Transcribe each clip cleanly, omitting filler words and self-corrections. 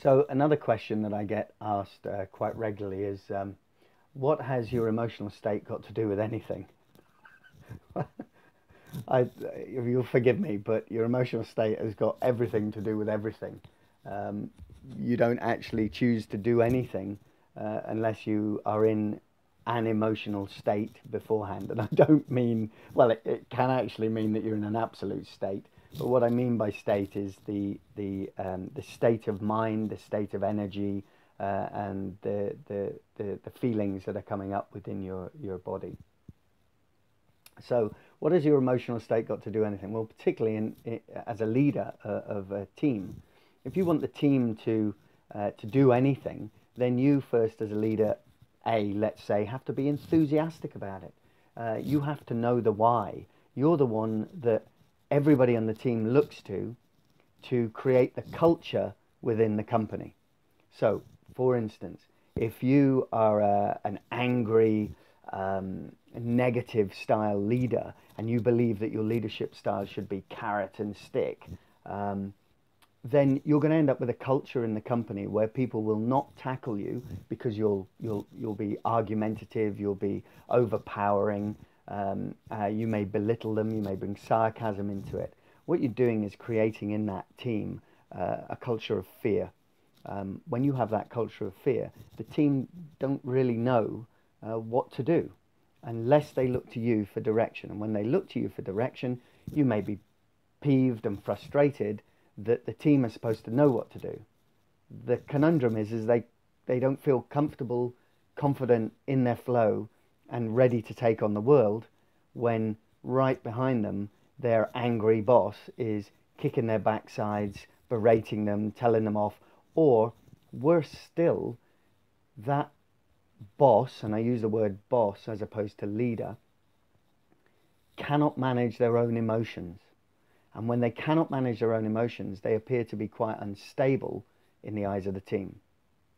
So another question that I get asked quite regularly is, what has your emotional state got to do with anything? You'll forgive me, but your emotional state has got everything to do with everything. Um, you don't actually choose to do anything unless you are in an emotional state beforehand. And I don't mean, well, it can actually mean that you're in an absolute state. But what I mean by state is the state of mind, the state of energy, and the feelings that are coming up within your body. So, what has your emotional state got to do anything? Well, particularly as a leader of a team, if you want the team to do anything, then you first, as a leader, let's say, have to be enthusiastic about it. You have to know the why. You're the one that everybody on the team looks to create the culture within the company. So, for instance, if you are an angry, negative style leader and you believe that your leadership style should be carrot and stick, then you're going to end up with a culture in the company where people will not tackle you because you'll be argumentative, you'll be overpowering, you may belittle them, you may bring sarcasm into it. What you're doing is creating in that team a culture of fear. When you have that culture of fear, the team don't really know what to do unless they look to you for direction. And when they look to you for direction, you may be peeved and frustrated that the team is supposed to know what to do. The conundrum is they don't feel comfortable, confident in their flow and ready to take on the world when right behind them their angry boss is kicking their backsides, berating them, telling them off, or worse still, that boss, and I use the word boss as opposed to leader, cannot manage their own emotions. And when they cannot manage their own emotions, they appear to be quite unstable in the eyes of the team.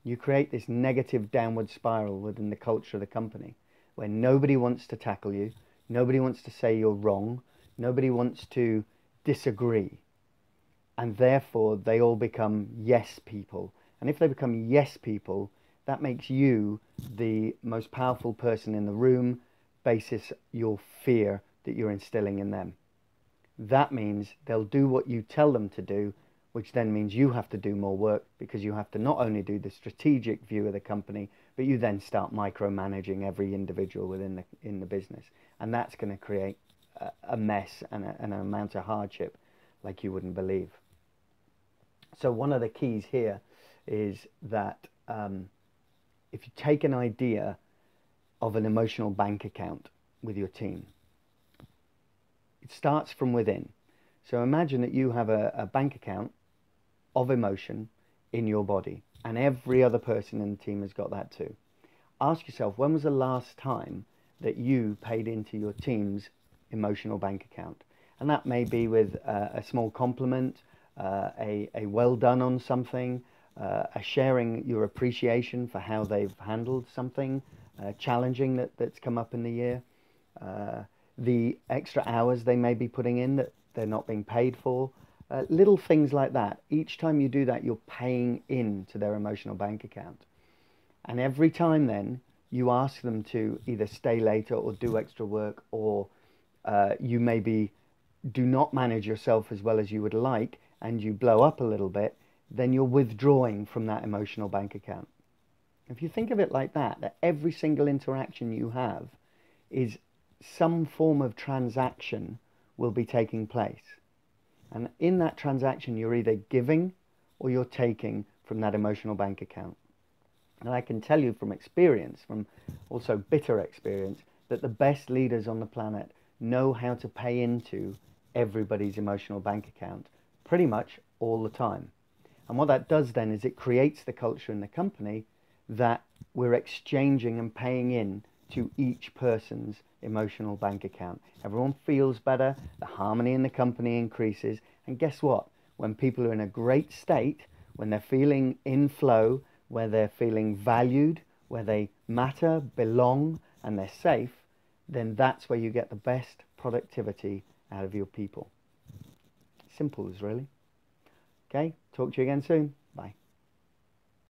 You create this negative downward spiral within the culture of the company where nobody wants to tackle you, nobody wants to say you're wrong, nobody wants to disagree. And therefore, they all become yes people. And if they become yes people, that makes you the most powerful person in the room, basis your fear that you're instilling in them. That means they'll do what you tell them to do, which then means you have to do more work because you have to not only do the strategic view of the company, but you then start micromanaging every individual within the business. And that's going to create a mess and an amount of hardship like you wouldn't believe. So one of the keys here is that if you take an idea of an emotional bank account with your team, it starts from within. So imagine that you have a bank account of emotion in your body, and every other person in the team has got that too. Ask yourself, when was the last time that you paid into your team's emotional bank account? And that may be with a small compliment, a well done on something, a sharing your appreciation for how they've handled something challenging that's come up in the year, the extra hours they may be putting in that they're not being paid for, little things like that. Each time you do that, you're paying into their emotional bank account. And every time then you ask them to either stay later or do extra work, or you maybe do not manage yourself as well as you would like and you blow up a little bit, then you're withdrawing from that emotional bank account. If you think of it like that every single interaction you have is some form of transaction will be taking place. And in that transaction, you're either giving or you're taking from that emotional bank account. And I can tell you from experience, from also bitter experience, that the best leaders on the planet know how to pay into everybody's emotional bank account pretty much all the time. And what that does then is it creates the culture in the company that we're exchanging and paying in to each person's emotional bank account. Everyone feels better, the harmony in the company increases, and guess what? When people are in a great state, when they're feeling in flow, where they're feeling valued, where they matter, belong, and they're safe, then that's where you get the best productivity out of your people. Simple as really. Okay, talk to you again soon. Bye.